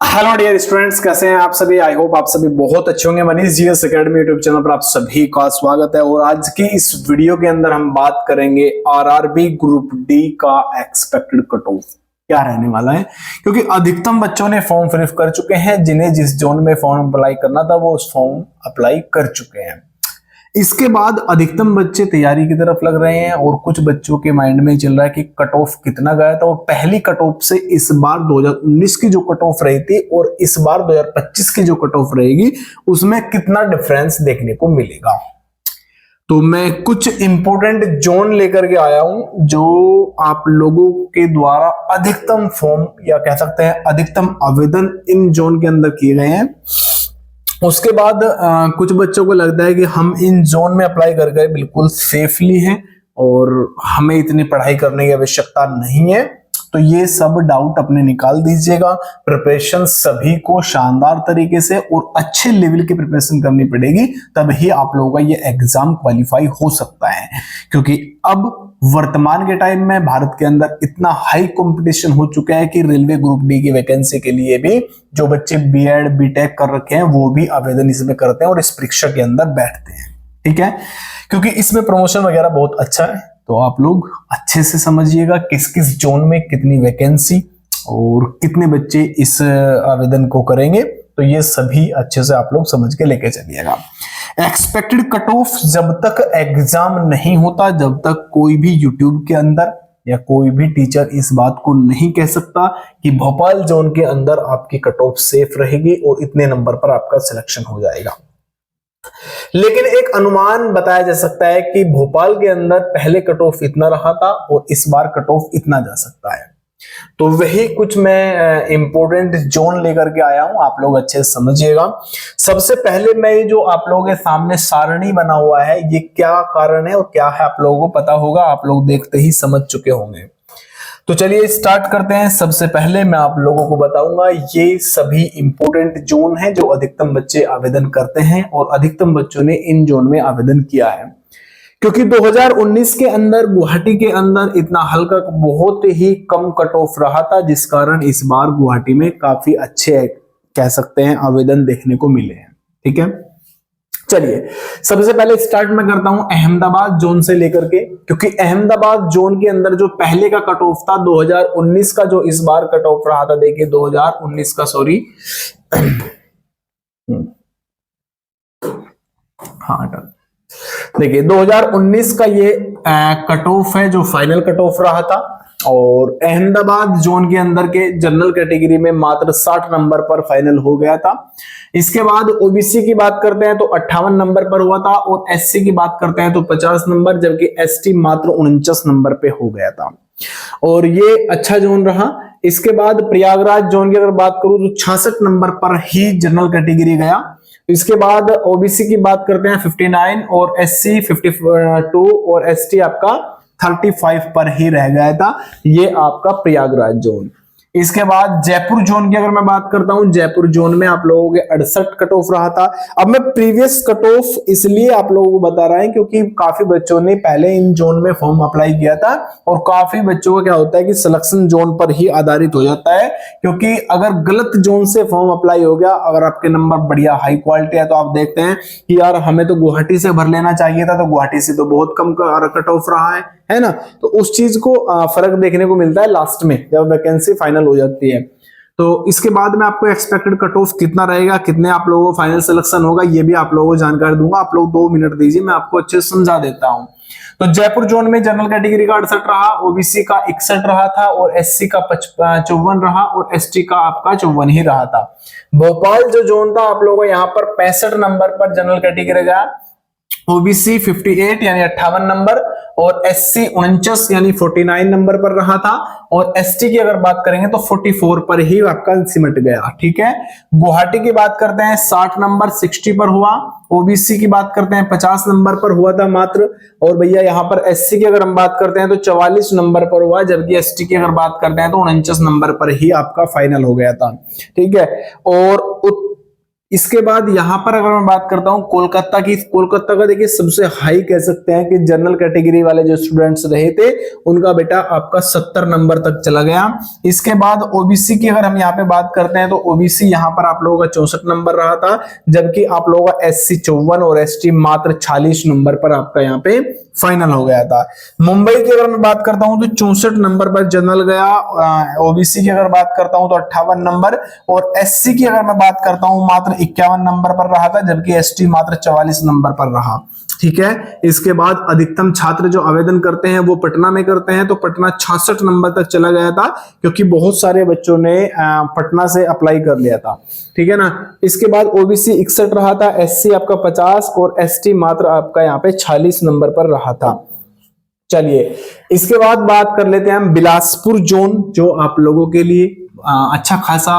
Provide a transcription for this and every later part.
Hello dear students, कैसे हैं आप सभी। आई होप आप सभी बहुत अच्छे होंगे। Manish GS academy YouTube channel पर आप सभी का स्वागत है। और आज की इस वीडियो के अंदर हम बात करेंगे आरआरबी ग्रुप डी का एक्सपेक्टेड कट ऑफ क्या रहने वाला है, क्योंकि अधिकतम बच्चों ने फॉर्म फिलअप कर चुके हैं। जिन्हें जिस जोन में फॉर्म अप्लाई करना था वो उस फॉर्म अप्लाई कर चुके हैं। इसके बाद अधिकतम बच्चे तैयारी की तरफ लग रहे हैं और कुछ बच्चों के माइंड में चल रहा है कि कट ऑफ कितना गया था। और पहली कट ऑफ से इस बार 2019 की जो कट ऑफ रही थी और इस बार 2025 की जो कट ऑफ रहेगी उसमें कितना डिफरेंस देखने को मिलेगा। तो मैं कुछ इंपॉर्टेंट जोन लेकर के आया हूं जो आप लोगों के द्वारा अधिकतम फॉर्म या कह सकते हैं अधिकतम आवेदन इन जोन के अंदर किए गए हैं। उसके बाद कुछ बच्चों को लगता है कि हम इन जोन में अप्लाई कर गए बिल्कुल सेफली हैं और हमें इतनी पढ़ाई करने की आवश्यकता नहीं है। तो ये सब डाउट अपने निकाल दीजिएगा। प्रिपरेशन सभी को शानदार तरीके से और अच्छे लेवल की प्रिपरेशन करनी पड़ेगी, तभी आप लोगों का ये एग्जाम क्वालिफाई हो सकता है। क्योंकि अब वर्तमान के टाइम में भारत के अंदर इतना हाई कंपटीशन हो चुका है कि रेलवे ग्रुप डी की वैकेंसी के लिए भी जो बच्चे बीएड बीटेक कर रखे हैं वो भी आवेदन इसमें करते हैं और इस परीक्षा के अंदर बैठते हैं। ठीक है, क्योंकि इसमें प्रमोशन वगैरह बहुत अच्छा है। तो आप लोग अच्छे से समझिएगा किस किस जोन में कितनी वैकेंसी और कितने बच्चे इस आवेदन को करेंगे। तो ये सभी अच्छे से आप लोग समझ के लेके चलिएगा। एक्सपेक्टेड कट ऑफ जब तक एग्जाम नहीं होता, जब तक कोई भी यूट्यूब के अंदर या कोई भी टीचर इस बात को नहीं कह सकता कि भोपाल जोन के अंदर आपकी कट ऑफ सेफ रहेगी और इतने नंबर पर आपका सिलेक्शन हो जाएगा। लेकिन एक अनुमान बताया जा सकता है कि भोपाल के अंदर पहले कट ऑफ इतना रहा था और इस बार कट ऑफ इतना जा सकता है। तो वही कुछ मैं इंपॉर्टेंट जोन लेकर के आया हूं, आप लोग अच्छे से समझिएगा। सबसे पहले मैं जो आप लोगों के सामने सारणी बना हुआ है ये क्या कारण है और क्या है आप लोगों को पता होगा, आप लोग देखते ही समझ चुके होंगे। तो चलिए स्टार्ट करते हैं। सबसे पहले मैं आप लोगों को बताऊंगा ये सभी इंपॉर्टेंट जोन हैं जो अधिकतम बच्चे आवेदन करते हैं और अधिकतम बच्चों ने इन जोन में आवेदन किया है। क्योंकि 2019 के अंदर गुवाहाटी के अंदर इतना हल्का बहुत ही कम कट ऑफ रहा था, जिस कारण इस बार गुवाहाटी में काफी अच्छे कह सकते हैं आवेदन देखने को मिले हैं। ठीक है, चलिए सबसे पहले स्टार्ट में करता हूं अहमदाबाद जोन से लेकर के, क्योंकि अहमदाबाद जोन के अंदर जो पहले का कट ऑफ था 2019 का, जो इस बार कट ऑफ रहा था, देखिए 2019 का, सॉरी हाँ देखिए 2019 का ये कट ऑफ है जो फाइनल कट ऑफ रहा था। और अहमदाबाद जोन के अंदर के जनरल कैटेगरी में मात्र 60 नंबर पर फाइनल हो गया था। इसके बाद ओबीसी की बात करते हैं तो 58 नंबर पर हुआ था और एससी की बात करते हैं तो 50 नंबर, जबकि एसटी मात्र 49 नंबर पे हो गया था और ये अच्छा जोन रहा। इसके बाद प्रयागराज जोन की अगर बात करूं तो 66 नंबर पर ही जनरल कैटेगरी गया। इसके बाद ओबीसी की बात करते हैं 59 और एससी 52 और एसटी आपका 35 पर ही रह गया था। ये आपका प्रयागराज जोन। इसके बाद जयपुर जोन की अगर मैं बात करता हूं, जयपुर जोन में आप लोगों के 68 कट ऑफ रहा था। अब मैं प्रीवियस कट ऑफ इसलिए आप लोगों को बता रहा है क्योंकि काफी बच्चों ने पहले इन जोन में फॉर्म अप्लाई किया था और काफी बच्चों को क्या होता है कि सिलेक्शन जोन पर ही आधारित हो जाता है। क्योंकि अगर गलत जोन से फॉर्म अप्लाई हो गया, अगर आपके नंबर बढ़िया हाई क्वालिटी है तो आप देखते हैं कि यार हमें तो गुवाहाटी से भर लेना चाहिए था, तो गुवाहाटी से तो बहुत कम कट ऑफ रहा है ना। तो उस चीज को फर्क देखने को मिलता है लास्ट में जब वैकेंसी फाइनल हो जाती है। तो इसके बाद में आपको एक्सपेक्टेड कट ऑफ कितना रहेगा, कितने आप लोगों को फाइनल सिलेक्शन होगा, ये भी आप लोगों को जानकारी दूंगा। आप लोग 2 मिनट दीजिए, मैं आपको अच्छे से समझा देता हूं। तो जयपुर जोन में जनरल कैटेगरी का 68 रहा, ओबीसी का 61 रहा था और एससी का 54 रहा और एसटी का आपका 54 ही रहा था। भोपाल जो जोन था आप लोगों को यहाँ पर 65 नंबर पर जनरल कैटेगरी गया, ओबीसी 58 यानी 58 नंबर और एससी 49 यानी 49 नंबर पर रहा था और एसटी की अगर बात करेंगे तो 44 पर ही आपका सिमट गया। ठीक है, गुवाहाटी की बात करते हैं 60 नंबर 60 पर हुआ, ओबीसी की बात करते हैं 50 नंबर पर हुआ था मात्र, और भैया यहाँ पर एससी की अगर हम बात करते हैं तो 44 नंबर पर हुआ, जबकि एसटी की अगर बात करते हैं तो 49 नंबर पर ही आपका फाइनल हो गया था। ठीक है, और इसके बाद यहां पर अगर मैं बात करता हूं कोलकाता की, कोलकाता का देखिए सबसे हाई कह सकते हैं कि जनरल कैटेगरी वाले जो स्टूडेंट्स रहे थे उनका बेटा आपका 70 नंबर तक चला गया। इसके बाद ओबीसी की अगर हम यहाँ पे बात करते हैं तो ओबीसी यहां पर आप लोगों का 64 नंबर रहा था, जबकि आप लोगों का एससी 54 और एसटी मात्र 46 नंबर पर आपका यहाँ पे फाइनल हो गया था। मुंबई की अगर मैं बात करता हूं तो 64 नंबर पर जनरल गया, ओबीसी की अगर बात करता हूं तो 58 नंबर, और एससी की अगर मैं बात करता हूं मात्र 51 नंबर पर रहा था, जबकि एसटी मात्र 44 नंबर पर रहा। ठीक है, इसके बाद अधिकतम छात्र जो आवेदन करते हैं वो पटना में करते हैं, तो पटना 66 नंबर तक चला गया था, क्योंकि बहुत सारे बच्चों ने पटना से अप्लाई कर लिया था। ठीक है ना। इसके बाद ओबीसी 61 रहा था, एससी आपका 50 और एसटी मात्र आपका यहाँ पे 46 नंबर पर रहा था। चलिए इसके बाद बात कर लेते हैं हम बिलासपुर जोन, जो आप लोगों के लिए अच्छा खासा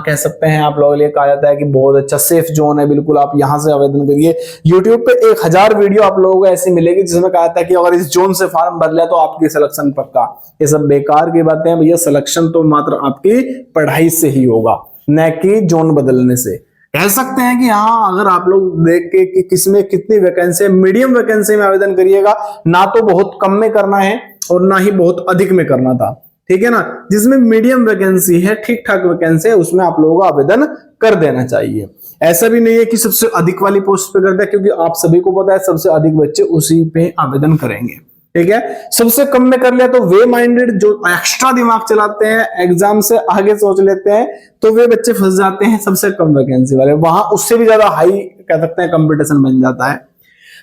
कह सकते हैं, आप लोगों के लिए कहा जाता है कि बहुत अच्छा सेफ जोन है, बिल्कुल आप यहां से आवेदन करिए। YouTube पे 1000 वीडियो आप लोगों को ऐसी मिलेगी जिसमें कहा था कि अगर इस जोन से फॉर्म भर लिया तो आपकी सिलेक्शन पक्का। ये सब बेकार की बातें हैं भैया, सिलेक्शन तो मात्र आपकी पढ़ाई से ही होगा, न कि जोन बदलने से। कह सकते हैं कि हाँ, अगर आप लोग देख के कि किसमें कितनी वैकेंसी है, मीडियम वैकेंसी में आवेदन करिएगा, ना तो बहुत कम में करना है और ना ही बहुत अधिक में करना था। ठीक है ना। जिसमें मीडियम वैकेंसी है, ठीक ठाक वैकेंसी है, उसमें आप लोगों को आवेदन कर देना चाहिए। ऐसा भी नहीं है कि सबसे अधिक वाली पोस्ट पे कर दे, क्योंकि आप सभी को पता है सबसे अधिक बच्चे उसी पे आवेदन करेंगे। ठीक है, सबसे कम में कर लिया तो वे माइंडेड जो एक्स्ट्रा दिमाग चलाते हैं, एग्जाम से आगे सोच लेते हैं, तो वे बच्चे फंस जाते हैं सबसे कम वैकेंसी वाले, वहां उससे भी ज्यादा हाई कह सकते हैं कंपटीशन बन जाता है।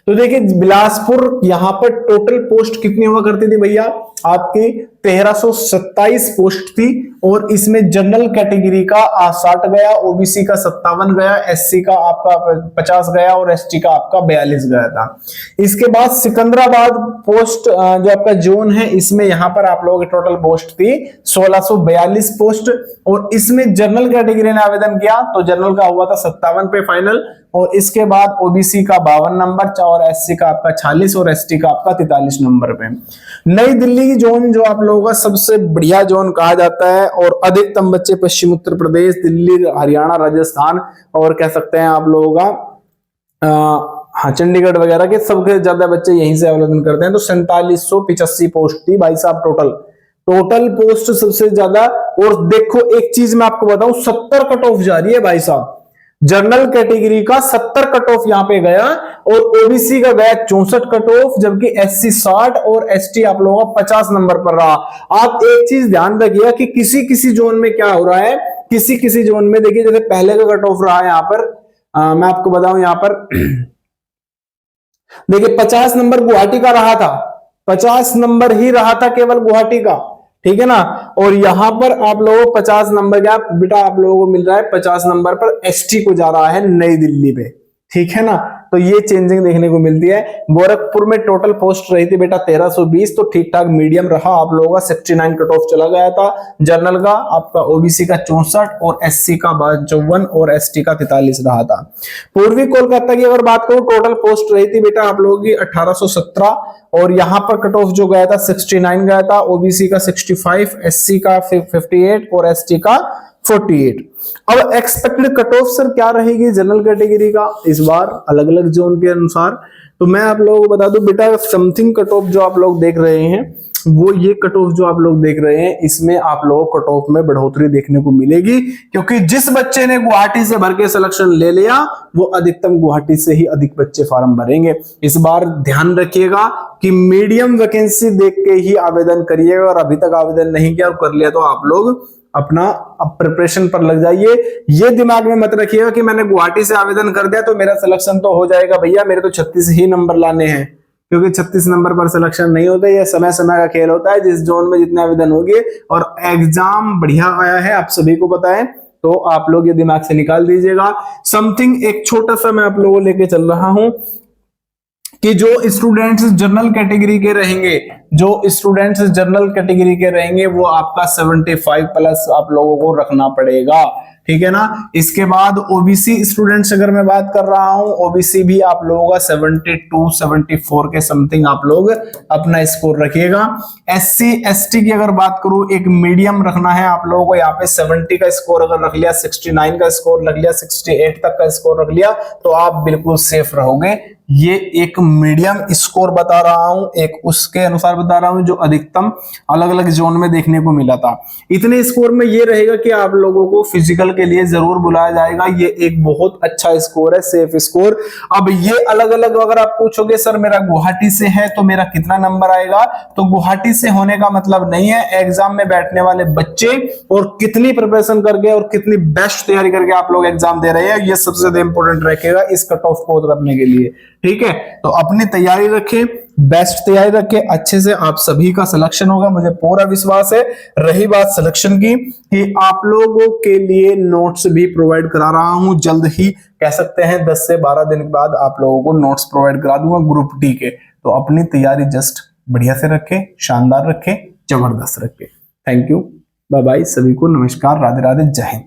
तो देखिए बिलासपुर यहां पर टोटल पोस्ट कितनी हुआ करती थी भैया, आपकी 1327 पोस्ट थी, और इसमें जनरल कैटेगरी का 60 गया, ओबीसी का 57 गया, एससी का आपका 50 गया और एसटी का आपका 42 गया था। इसके बाद सिकंदराबाद पोस्ट जो आपका जोन है, इसमें यहां पर आप लोगों की टोटल पोस्ट थी 1642 पोस्ट, और इसमें जनरल कैटेगरी ने आवेदन किया तो जनरल का हुआ था 57 पे फाइनल, और इसके बाद ओबीसी का 52 नंबर और एससी का आपका 46 और एसटी का आपका 43 नंबर पे। नई दिल्ली की जोन जो आप लोगों का सबसे बढ़िया जोन कहा जाता है, और अधिकतम बच्चे पश्चिम उत्तर प्रदेश, दिल्ली, हरियाणा, राजस्थान और कह सकते हैं आप लोगों का हाँ चंडीगढ़ वगैरह के सबसे ज्यादा बच्चे यहीं से आवेदन करते हैं। तो 4785 पोस्ट थी भाई साहब टोटल पोस्ट सबसे ज्यादा। और देखो एक चीज मैं आपको बताऊं, 70 कट ऑफ जा रही है भाई साहब, जनरल कैटेगरी का 70 कट ऑफ यहां पे गया, और ओबीसी का गया 64 कट ऑफ, जबकि एससी 60 और एसटी आप लोगों का 50 नंबर पर रहा। आप एक चीज ध्यान रखिएगा कि किसी किसी जोन में क्या हो रहा है, किसी किसी जोन में देखिए जैसे पहले का कट ऑफ रहा है यहां पर, मैं आपको बताऊं यहां पर देखिए 50 नंबर गुवाहाटी का रहा था, 50 नंबर ही रहा था केवल गुवाहाटी का। ठीक है ना। और यहां पर आप लोगों को 50 नंबर का बेटा आप लोगों को मिल रहा है 50 नंबर पर एसटी को जा रहा है नई दिल्ली पे। ठीक है ना। तो ये चेंजिंग देखने को मिलती है। गोरखपुर में टोटल पोस्ट रही थी बेटा 1320, तो ठीक ठाक मीडियम रहा, आप लोगों का 69 कट ऑफ चला गया था जनरल का, आपका ओबीसी का 64 और एससी का 54 और एसटी का 43 रहा था। पूर्वी कोलकाता की अगर बात करूं, टोटल पोस्ट रही थी बेटा आप लोगों की 1817, और यहां पर कट ऑफ जो गया था 69 गया था, ओबीसी का 65, एससी का 58 और एसटी का 48। अब एक्सपेक्टेड कट ऑफ सर क्या रहेगी जनरल कैटेगरी का इस बार अलग अलग जोन के अनुसार, तो मैं आप लोगों को बता दूं बेटा समथिंग कट ऑफ जो आप लोग देख रहे हैं, वो ये कट ऑफ जो आप लोग देख रहे हैं, इसमें आप लोगों को कट ऑफ में बढ़ोतरी देखने को मिलेगी, क्योंकि जिस बच्चे ने गुवाहाटी से भर के सिलेक्शन ले लिया वो अधिकतम गुवाहाटी से ही अधिक बच्चे फॉर्म भरेंगे। इस बार ध्यान रखिएगा कि मीडियम वैकेंसी देख के ही आवेदन करिएगा, और अभी तक आवेदन नहीं किया और कर लिया तो आप लोग अपना अब प्रिपरेशन पर लग जाइए। ये दिमाग में मत रखिएगा कि मैंने गुवाहाटी से आवेदन कर दिया तो मेरा सिलेक्शन तो हो जाएगा। भैया मेरे तो 36 ही नंबर लाने हैं, क्योंकि 36 नंबर पर सिलेक्शन नहीं होता, यह समय समय का खेल होता है, जिस जोन में जितने आवेदन होंगे। और एग्जाम बढ़िया आया है, आप सभी को पता है, तो आप लोग ये दिमाग से निकाल दीजिएगा। समथिंग एक छोटा सा मैं आप लोगों को लेके चल रहा हूं, कि जो स्टूडेंट्स जनरल कैटेगरी के रहेंगे, जो स्टूडेंट्स जनरल कैटेगरी के रहेंगे वो आपका 75 प्लस आप लोगों को रखना पड़ेगा, ठीक है ना। इसके बाद ओबीसी स्टूडेंट्स अगर मैं बात कर रहा हूं, ओबीसी भी आप लोगों का 72 74 के समथिंग आप लोग अपना स्कोर रखिएगा। एससी एसटी की अगर बात करूं, एक मीडियम रखना है आप लोगों को, यहाँ पे 70 का स्कोर अगर रख लिया, 69 का स्कोर रख लिया, 68 तक का स्कोर रख लिया तो आप बिल्कुल सेफ रहोगे। ये एक मीडियम स्कोर बता रहा हूं, एक उसके अनुसार बता रहा हूं जो अधिकतम अलग अलग जोन में देखने को मिला था। इतने स्कोर में ये रहेगा कि आप लोगों को फिजिकल के लिए जरूर बुलाया जाएगा। ये एक बहुत अच्छा स्कोर है, सेफ स्कोर। अब ये अलग अलग अगर आप पूछोगे सर मेरा गुवाहाटी से है तो मेरा कितना नंबर आएगा, तो गुवाहाटी से होने का मतलब नहीं है, एग्जाम में बैठने वाले बच्चे और कितनी प्रिपरेशन करके और कितनी बेस्ट तैयारी करके आप लोग एग्जाम दे रहे हैं, ये सबसे ज्यादा इंपॉर्टेंट रखेगा इस कट ऑफ को करने के लिए, ठीक है। तो अपनी तैयारी रखें, बेस्ट तैयारी रखें, अच्छे से आप सभी का सिलेक्शन होगा, मुझे पूरा विश्वास है। रही बात सिलेक्शन की, कि आप लोगों के लिए नोट्स भी प्रोवाइड करा रहा हूं जल्द ही, कह सकते हैं 10 से 12 दिन के बाद आप लोगों को नोट्स प्रोवाइड करा दूंगा ग्रुप डी के। तो अपनी तैयारी जस्ट बढ़िया से रखें, शानदार रखें, जबरदस्त रखें। थैंक यू, बाय बाय, सभी को नमस्कार, राधे राधे, जय हिंद।